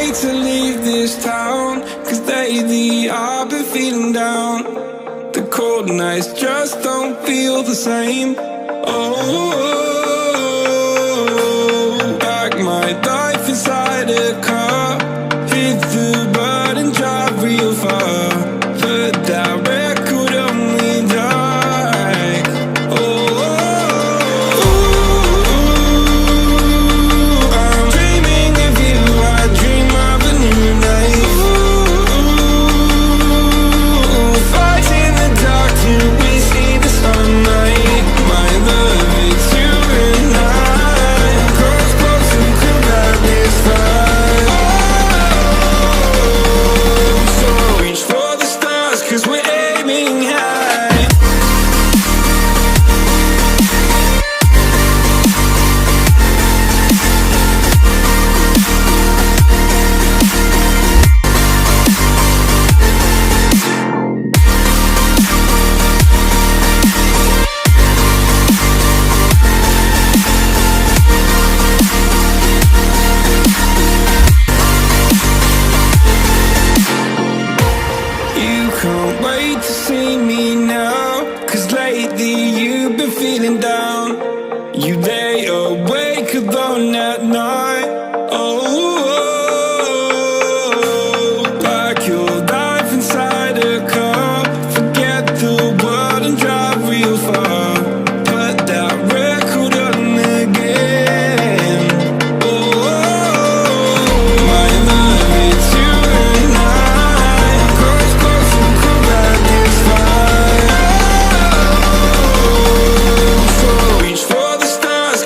wait to leave this town, 'cause lately I've been feeling down. The cold nights just don't feel the same. Oh, like my life inside a car, hit the button, drive real far. Put that record on me like, oh, I'm dreaming of you, I dream of a new life. Fight in the dark till we see the sunlight. My love, it's you and I. Close, close and cool like this fire. So reach for the stars, 'cause we're aiming high. You can't wait to see me now, 'cause lately you've been feeling down. You lay awake alone at night. Oh, like your life inside a car. Forget the world and drive real far. Put that record on again. Oh, my love, it's you and I. Close, close and cool like this fire. So reach for the stars,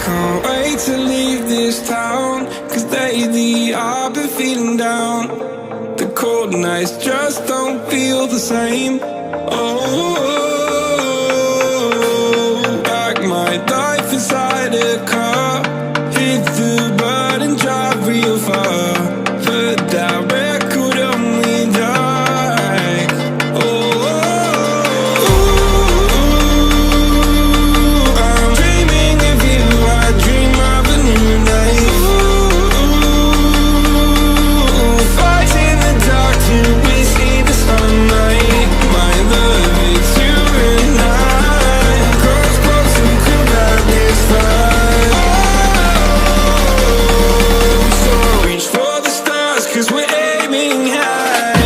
can't wait to leave this town, 'cause lately I've been feeling down. The cold nights just don't feel the same. Oh, like my life inside a car, hit the button, drive real far, but that record only died. Oh, I'm dreaming of you, I dream of a new night. Fight in the dark till we see the sunlight. My love, it's you and I. Cross close and could have this fight. So reach for the stars, 'cause we're aiming high.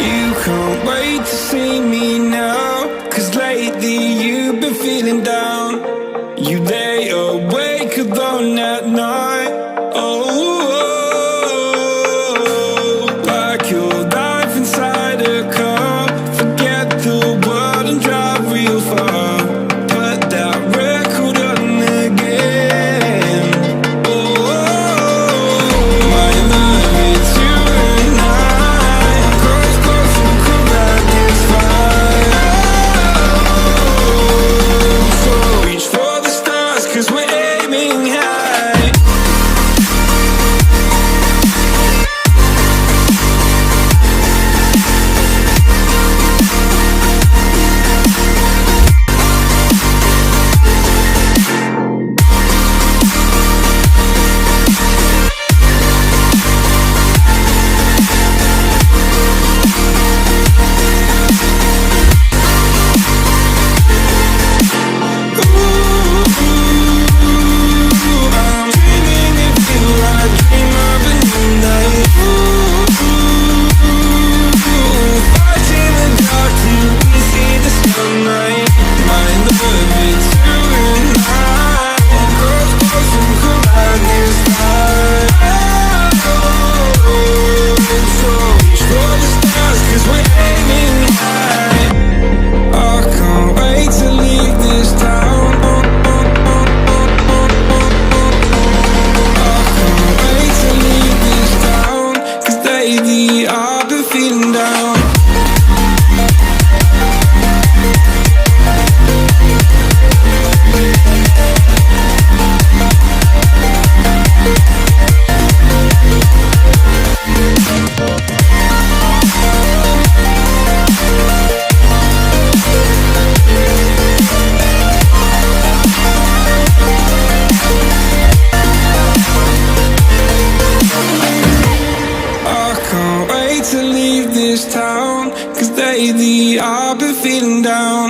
You can't wait to see me now, 'cause lately you've been feeling down. You lay awake alone at night. Oh, like your life inside a car. Forget the world and drive real far. Put that record on again. Oh, my love, it's you and I. Cross close and could have this fight. So reach for the stars, 'cause we're aiming high. I'm dreaming of you, I dream of a new night. Fight in the dark till we see the sunlight. My love, it's you and I. Cross close and collide this time. So reach for the stars, 'cause we're aiming high. I can't wait to leave this town. I can't wait to leave this town, 'cause lately I've been feeling down. I can't wait to leave this town, 'cause lately I've been feeling down.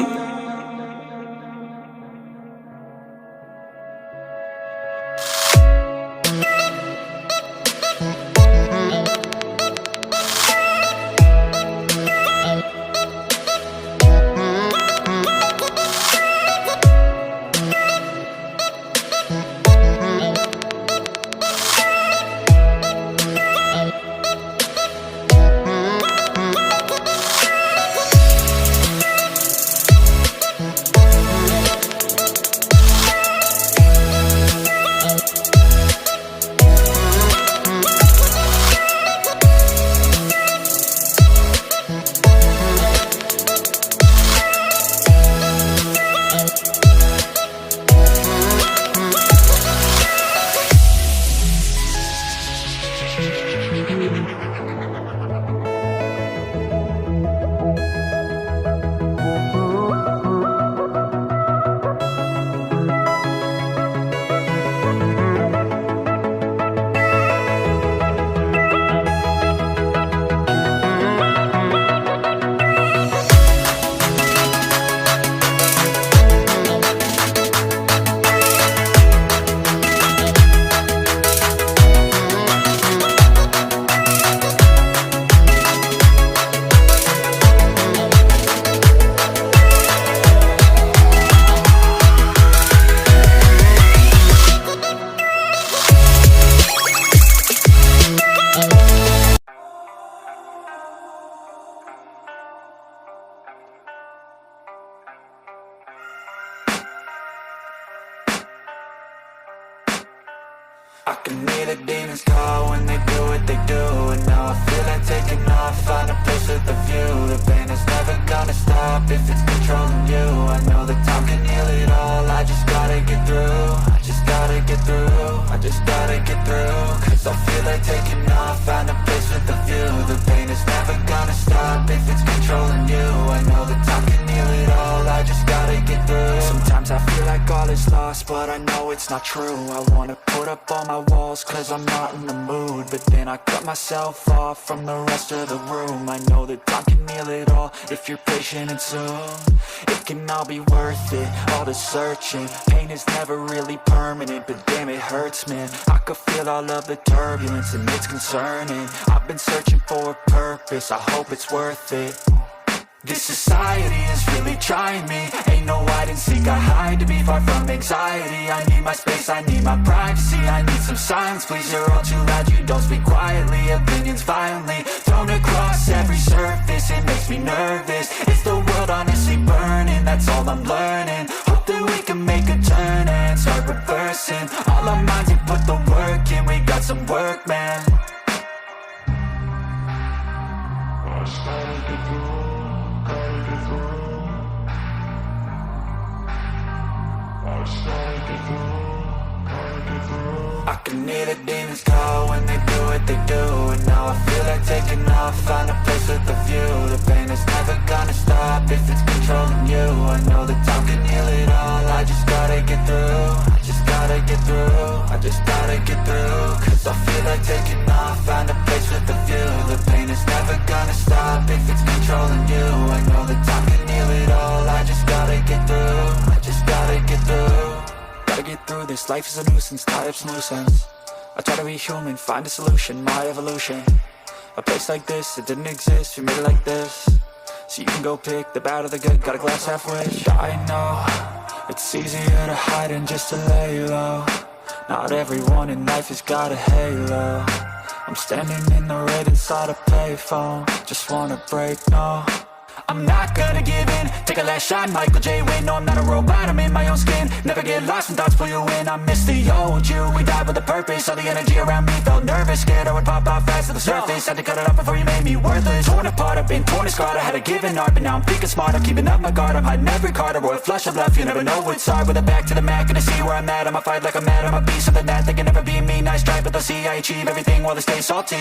can hear the demons call when they do what they do. And now I feel like taking off, find a place with a view. The pain is never gonna stop if it's controlling you. I know that time can heal it all, I just gotta get through. I just gotta get through, I just gotta get through. Cause I feel like taking off, find a place with a view. The pain is never gonna stop if it's controlling you. I know that time can heal it all, I just gotta get through. Sometimes I feel like all is lost, but I know it's not true. I wanna put up all my walls cause I'm not in the mood, but then I cut myself off from the rest of the room. I know that time can heal it all if you're patient and soon it can all be worth it, all the searching. Pain is never really permanent, but damn it hurts, man. I could feel all of the turbulence and it's concerning. I've been searching for a purpose, I hope it's worth it. This society is really trying me. Ain't no hide and seek, I hide to be far from anxiety. I need my space, I need my privacy. I need some silence, please, you're all too loud. You don't speak quietly, opinions violently thrown across every surface. It makes me nervous, is the world honestly burning? That's all I'm learning. Hope that we can make a turn and start reversing all our minds and put the work in. We got some work, man. I started to do. I can hear the demons call when they do what they do. And now I feel like taking off, find a place with a view. The pain is never gonna stop if it's controlling you. I know that time can heal it all, I just gotta get through. I just gotta get through, I just gotta get through. Cause I feel like taking off, find a place with a view. The pain is never gonna stop if it's controlling you. I know that time can heal it all, I just gotta get through. I just gotta get through. Gotta get through this, life is a nuisance, tie up some loose ends. I try to be human, find a solution, my evolution. A place like this, it didn't exist, we made it like this. So you can go pick the bad or the good, got a glass halfway. I know, it's easier to hide than just to lay low. Not everyone in life has got a halo. I'm standing in the red inside a payphone. Just wanna break, no, I'm not gonna give in. Take a last shot, Michael J. Win. No, I'm not a robot, I'm in my own skin. Never get lost when thoughts pull you in. I miss the old you, we died with a purpose. All the energy around me felt nervous, scared I would pop out fast to the surface. Had to cut it off before you made me worthless. Torn apart, I've been torn and scarred. I had a given art, but now I'm thinking smart. I'm keeping up my guard, I'm hiding every card. A royal flush of love, you never know what's hard. With a back to the mat, gonna see where I'm at. I'ma fight like I'm mad, I'ma be something that they can never be me. Nice try, but they'll see I achieve everything while they stay salty.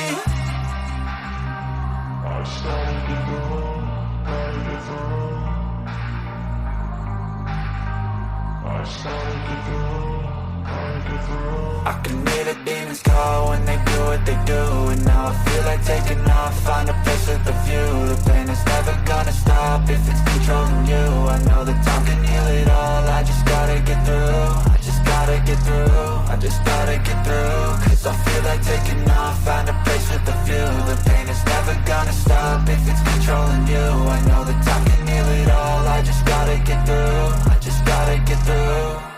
I started to go. I can hear the demons call when they do what they do. And now I feel like taking off, find a place with a view. The pain is never gonna stop if it's controlling you. I know that time can heal it all, I just gotta get through. I just gotta get through, I just gotta get through. Cause I feel like taking off, find a place with a view. The pain is never gonna stop if it's controlling you. I know that time can heal it all, I just gotta get through. I just gotta get through.